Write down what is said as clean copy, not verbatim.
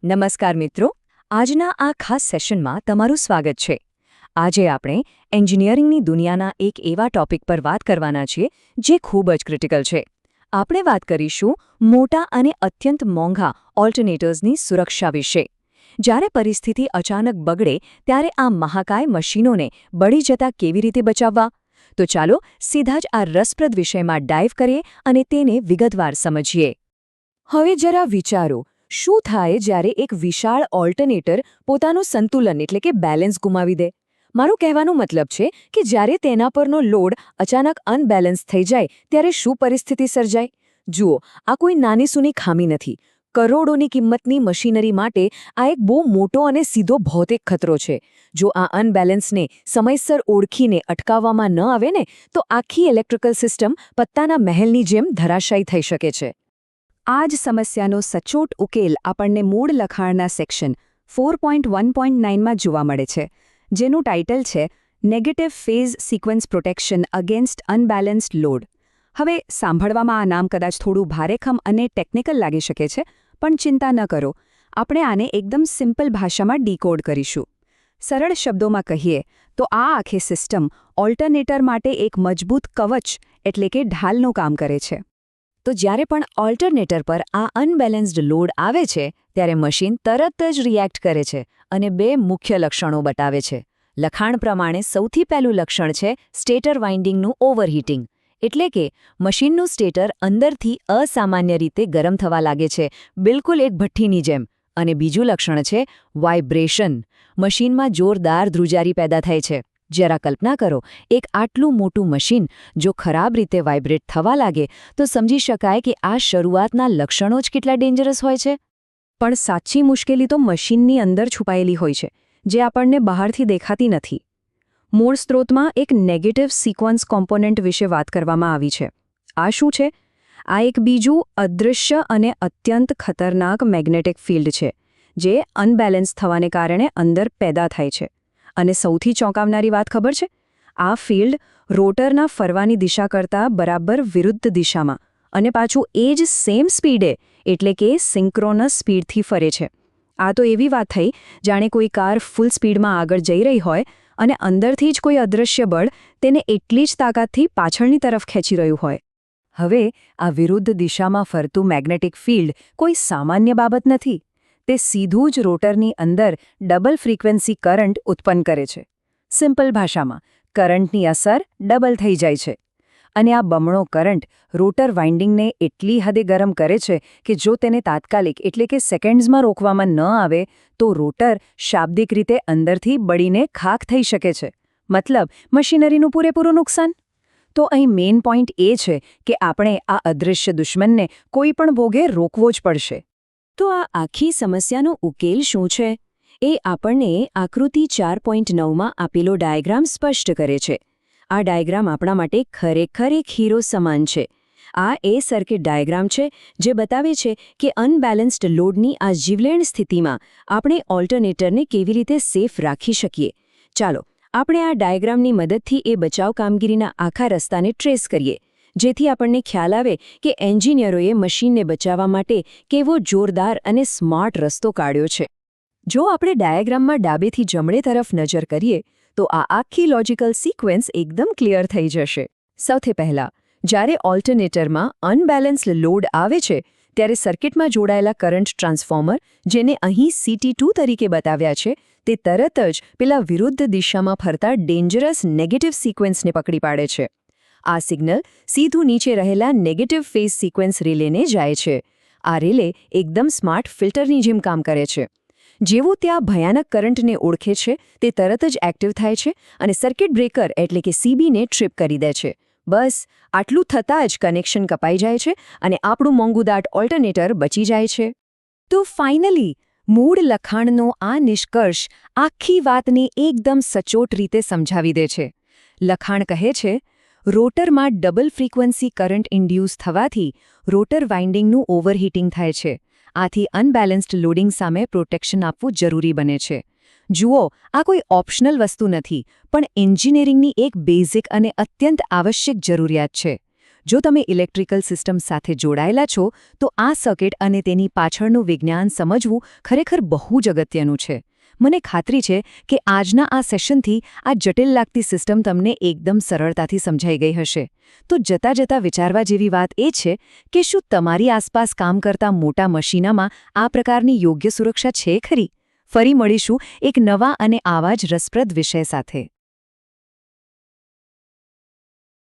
નમસ્કાર મિત્રો, આજના આ ખાસ સેશનમાં તમારું સ્વાગત છે. આજે આપણે એન્જિનિયરિંગની દુનિયાના એક એવા ટોપિક પર વાત કરવાના છીએ જે ખૂબ જ ક્રિટિકલ છે. આપણે વાત કરીશું મોટા અને અત્યંત મોંઘા ઓલ્ટરનેટર્સની સુરક્ષા વિશે. જ્યારે પરિસ્થિતિ અચાનક બગડે ત્યારે આ મહાકાય મશીનોને બળી જતા કેવી રીતે બચાવવા? તો ચાલો સીધા જ આ રસપ્રદ વિષયમાં ડાઇવ કરીએ અને તેને વિગતવાર સમજીએ. હવે જરા વિચારો, શું થાય જ્યારે એક વિશાળ ઓલ્ટરનેટર પોતાનું સંતુલન એટલે કે બેલેન્સ ગુમાવી દે? મારું કહેવાનો મતલબ છે કે જ્યારે તેના પરનો લોડ અચાનક અનબેલેન્સ થઈ જાય ત્યારે શું પરિસ્થિતિ સર્જાય? જુઓ, આ કોઈ નાની સૂની ખામી નથી. કરોડોની કિંમતની મશીનરી માટે આ એક બહુ મોટો અને સીધો ભૌતિક ખતરો છે. જો આ અનબેલેન્સને સમયસર ઓળખીને અટકાવવામાં ન આવે ને તો આખી ઇલેક્ટ્રિકલ સિસ્ટમ પત્તાના મહેલની જેમ ધરાશાયી થઈ શકે છે. આ જ સમસ્યાનો સચોટ ઉકેલ આપણને મૂળ લખાણના સેક્શન 4.1.9માં જોવા મળે છે, જેનું ટાઇટલ છે negative phase sequence protection against unbalanced load. હવે સાંભળવામાં આ નામ કદાચ થોડું ભારેખમ અને ટેકનિકલ લાગી શકે છે, પણ ચિંતા ન કરો, આપણે આને એકદમ સિમ્પલ ભાષામાં ડીકોડ કરીશું. સરળ શબ્દોમાં કહીએ તો આ આખી સિસ્ટમ ઓલ્ટરનેટર માટે એક મજબૂત કવચ એટલે કે ઢાલનું કામ કરે છે. તો જ્યારે પણ ઓલ્ટરનેટર પર આ અનબેલેન્સ્ડ લોડ આવે છે ત્યારે મશીન તરત જ રિએક્ટ કરે છે અને બે મુખ્ય લક્ષણો બતાવે છે. લખાણ પ્રમાણે સૌથી પહેલું લક્ષણ છે સ્ટેટર વાઇન્ડિંગનું ઓવરહીટિંગ, એટલે કે મશીનનું સ્ટેટર અંદરથી અસામાન્ય રીતે ગરમ થવા લાગે છે, બિલકુલ એક ભઠ્ઠીની જેમ. અને બીજું લક્ષણ છે વાઇબ્રેશન. મશીનમાં જોરદાર ધ્રુજારી પેદા થાય છે. જરા કલ્પના કરો, એક આટલું મોટું મશીન જો ખરાબ રીતે વાઇબ્રેટ થવા લાગે તો સમજી શકાય કે આ શરૂઆતના લક્ષણો જ કેટલા ડેન્જરસ હોય છે. પણ સાચી મુશ્કેલી તો મશીનની અંદર છુપાયેલી હોય છે, જે આપણને બહારથી દેખાતી નથી. મૂળ સ્ત્રોતમાં એક નેગેટિવ સિક્વન્સ કોમ્પોનન્ટ વિશે વાત કરવામાં આવી છે. આ શું છે? આ એક બીજું અદૃશ્ય અને અત્યંત ખતરનાક મેગ્નેટિક ફિલ્ડ છે, જે અનબેલેન્સ થવાને કારણે અંદર પેદા થાય છે. અને સૌથી ચોંકાવનારી વાત ખબર છે? આ ફિલ્ડ રોટરના ફરવાની દિશા કરતાં બરાબર વિરુદ્ધ દિશામાં અને પાછું એ જ સેમ સ્પીડે એટલે કે સિન્ક્રોનસ સ્પીડથી ફરે છે. આ તો એવી વાત થઈ જાણે કોઈ કાર ફૂલ સ્પીડમાં આગળ જઈ રહી હોય અને અંદરથી જ કોઈ અદૃશ્ય બળ તેને એટલી જ તાકાતથી પાછળની તરફ ખેંચી રહ્યું હોય. હવે આ વિરુદ્ધ દિશામાં ફરતું મેગ્નેટિક ફિલ્ડ કોઈ સામાન્ય બાબત નથી. તે સીધું જ રોટરની અંદર ડબલ ફ્રીક્વન્સી કરંટ ઉત્પન્ન કરે છે. સિમ્પલ ભાષામાં કરંટની અસર ડબલ થઈ જાય છે. અને આ બમણો કરંટ રોટર વાઇન્ડિંગને એટલી હદે ગરમ કરે છે કે જો તેને તાત્કાલિક એટલે કે સેકન્ડ્સમાં રોકવામાં ન આવે તો રોટર શાબ્દિક રીતે અંદરથી બળીને ખાખ થઈ શકે છે. મતલબ મશીનરીનું પૂરેપૂરું નુકસાન. તો અહીં મેઇન પોઈન્ટ એ છે કે આપણે આ અદૃશ્ય દુશ્મનને કોઈ પણ ભોગે રોકવો જ પડશે. તો આ આખી સમસ્યાનો ઉકેલ શું છે? એ આપણને આકૃતિ 4.9માં આપેલો ડાયાગ્રામ સ્પષ્ટ કરે છે. આ ડાયાગ્રામ આપણા માટે ખરેખર એક હીરો સમાન છે. આ એ સર્કિટ ડાયાગ્રામ છે જે બતાવે છે કે અનબેલેન્સ્ડ લોડની આ જીવલેણ સ્થિતિમાં આપણે ઓલ્ટરનેટરને કેવી રીતે સેફ રાખી શકીએ. ચાલો આપણે આ ડાયાગ્રામની મદદથી એ બચાવ કામગીરીના આખા રસ્તાને ટ્રેસ કરીએ, જેથી આપણને ખ્યાલ આવે કે એન્જિનિયરોએ મશીનને બચાવવા માટે કેવો જોરદાર અને સ્માર્ટ રસ્તો કાઢ્યો છે. જો આપણે ડાયાગ્રામમાં ડાબેથી જમણે તરફ નજર કરીએ તો આ આખી લોજિકલ સિક્વન્સ એકદમ ક્લિયર થઈ જશે. સૌથી પહેલાં, જ્યારે ઓલ્ટરનેટરમાં અનબેલેન્સ્ડ લોડ આવે છે ત્યારે સર્કિટમાં જોડાયેલા કરંટ ટ્રાન્સફોર્મર, જેને અહીં CT2 તરીકે બતાવ્યા છે, તે તરત જ પેલા વિરુદ્ધ દિશામાં ફરતા ડેન્જરસ નેગેટિવ સિક્વન્સને પકડી પાડે છે. આ સિગ્નલ સીધું નીચે રહેલા નેગેટિવ ફેઝ સિક્વન્સ રિલેને જાય છે. આ રિલે એકદમ સ્માર્ટ ફિલ્ટરની જેમ કામ કરે છે. જેવું ત્યાં ભયાનક કરંટને ઓળખે છે તે તરત જ એક્ટિવ થાય છે અને સર્કિટ બ્રેકર એટલે કે CBને ટ્રિપ કરી દે છે. બસ આટલું થતાં જ કનેક્શન કપાઈ જાય છે અને આપણું મોંઘુદાટ ઓલ્ટરનેટર બચી જાય છે. તો ફાઇનલી મૂળ લખાણનો આ નિષ્કર્ષ આખી વાતને એકદમ સચોટ રીતે સમજાવી દે છે. લખાણ કહે છે, રોટરમાં ડબલ ફ્રીક્વન્સી કરંટ ઇન્ડ્યુસ થવાથી રોટર વાઇન્ડિંગનું ઓવરહીટિંગ થાય છે. આથી અનબેલેન્સ્ડ લોડિંગ સામે પ્રોટેક્શન આપવું જરૂરી બને છે. જુઓ, આ કોઈ ઓપ્શનલ વસ્તુ નથી, પણ એન્જિનિયરિંગની એક બેઝિક અને અત્યંત આવશ્યક જરૂરિયાત છે. જો તમે ઇલેક્ટ્રિકલ સિસ્ટમ સાથે જોડાયેલા છો તો આ સર્કિટ અને તેની પાછળનું વિજ્ઞાન સમજવું ખરેખર બહુ જ અગત્યનું છે. મને ખાતરી છે કે આજના આ સેશનથી આ જટિલ લાગતી સિસ્ટમ તમને એકદમ સરળતાથી સમજાઈ ગઈ હશે. તો જતાં વિચારવા જેવી વાત એ છે કે શું તમારી આસપાસ કામ કરતા મોટા મશીનામાં આ પ્રકારની યોગ્ય સુરક્ષા છે ખરી? ફરી મળીશું એક નવા અને આવા જ રસપ્રદ વિષય સાથે.